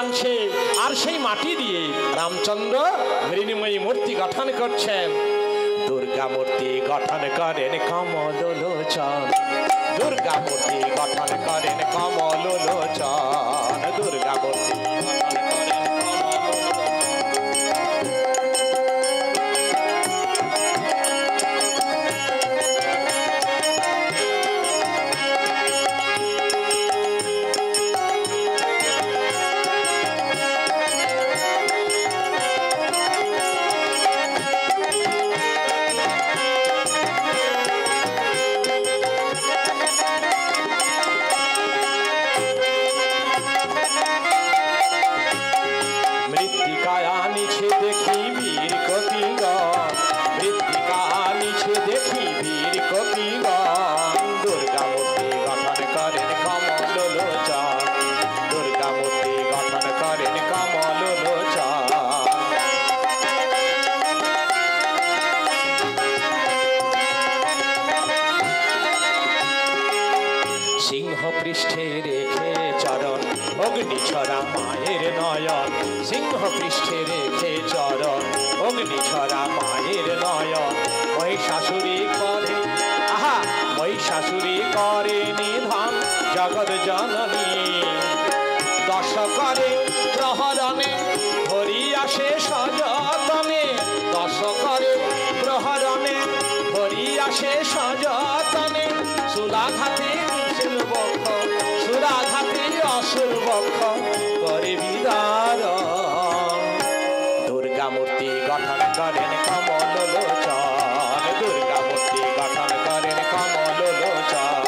আনছে আর সেই মাটি দিয়ে রামচন্দ্র মৃন্ময়ী মূর্তি গঠন করছেন। দুর্গা মূর্তি গঠন করেন কমল লোচন, দুর্গা মূর্তি গঠন করেন কমল লোচন, দুর্গা মূর্তি গঠন করেন পৃষ্ঠে রেখে চরণ অগ্নি ছড়া মায়ের নয়ন, সিংহ পৃষ্ঠে রেখে চরণ অগ্নি ছড়া মায়ের নয়ন। মহিষাসুরী করে আহা মহিষাসুরী করে নিধন জগৎ জননী, দশ করে প্রহরণে ধরি আসে সযতনে, দশ করে প্রহরণে ধরি আসে সযতনে। সুলাঘাতে বক্ষ সুরাঘাতে অসুর বক্ষ করে বিদারণ, দুর্গা মূর্তি গঠন করেন কমল লোচন, দুর্গা মূর্তি গঠন করেন কমল লোচন।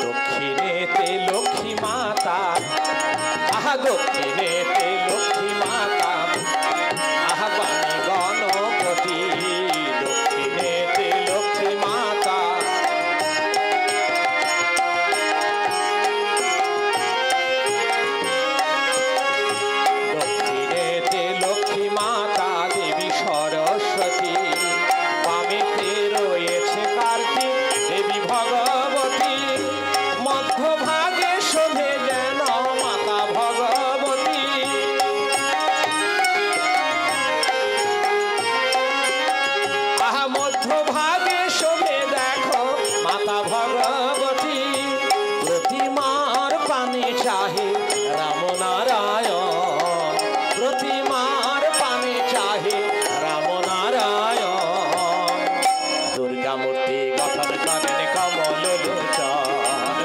দক্ষিণেতে লক্ষ্মী মাতা আহা বাণী গণপতি, দক্ষিণেতে লক্ষ্মী মাতা দক্ষিণেতে লক্ষ্মী মাতা দেবী সরস্বতী, বামেতে রয়েছে কার্তিক দেবী ভগবতী, মধ্যভাগে শোভে যেন মাতা ভগবতী। আহা মধ্যভাগে শোভে দেখো মাতা ভগবতী, প্রতিমার পানে চাহে রাম নারায়ণ, প্রতিমার পানে চাহে রাম নারায়ণ। দুর্গা মূর্তি গঠন করেন কমল লোচন,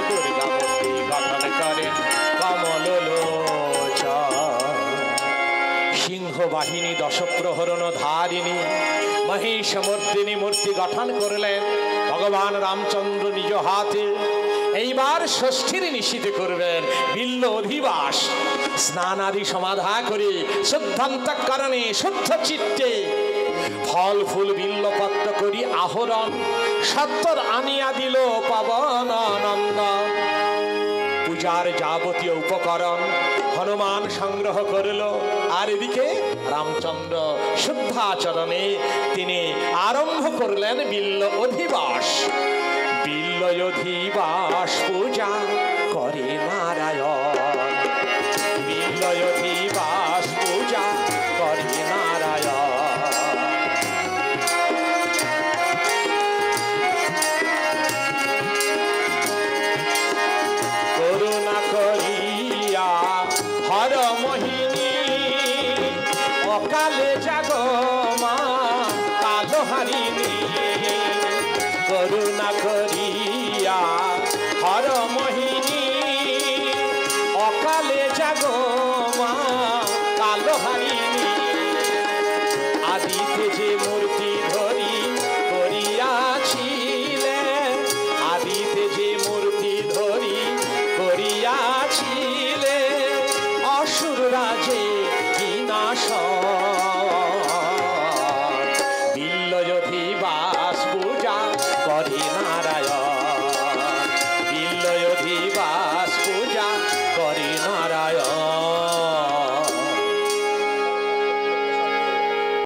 দুর্গা মূর্তি গঠন করেন কমল লোচন। সিংহ বাহিনী দশ প্রহরণ ধারিণী মহিষমর্দিনী মূর্তি গঠন করলেন ভগবান রামচন্দ্র নিজ হাতে। এইবার ষষ্ঠীর নিশীথে করবেন বিল্ল অধিবাস, স্নান আদি সমাধা করে শুদ্ধান্তঃকরণে শুদ্ধ চিত্তে ফল ফুল বিল্লপত্র করি আহরণ, সত্তর আনিয়া দিল পাবন নন্দন। পূজার যাবতীয় উপকরণ হনুমান সংগ্রহ করল, আর এদিকে রামচন্দ্র শুদ্ধাচরণে তিনি আরম্ভ করলেন বিল্ল অধিবাস। বিল্ল অধিবাস পূজা করে নারায়ণ, বিল্ল অধিবাস পূজা করে নারায়ণ। করুণা করিয়া হর মোহিনী অকালে জাগো মা কালো হারিণী, করুণা করিয়া হর মোহিনী অকালে জাগো মা কালো হারিণী। আদিতে যে মূর্তি ধরি করিয়াছিলে, আদিতে যে মূর্তি ধরি করিয়াছিলে, অসুর রাজে বিনাশ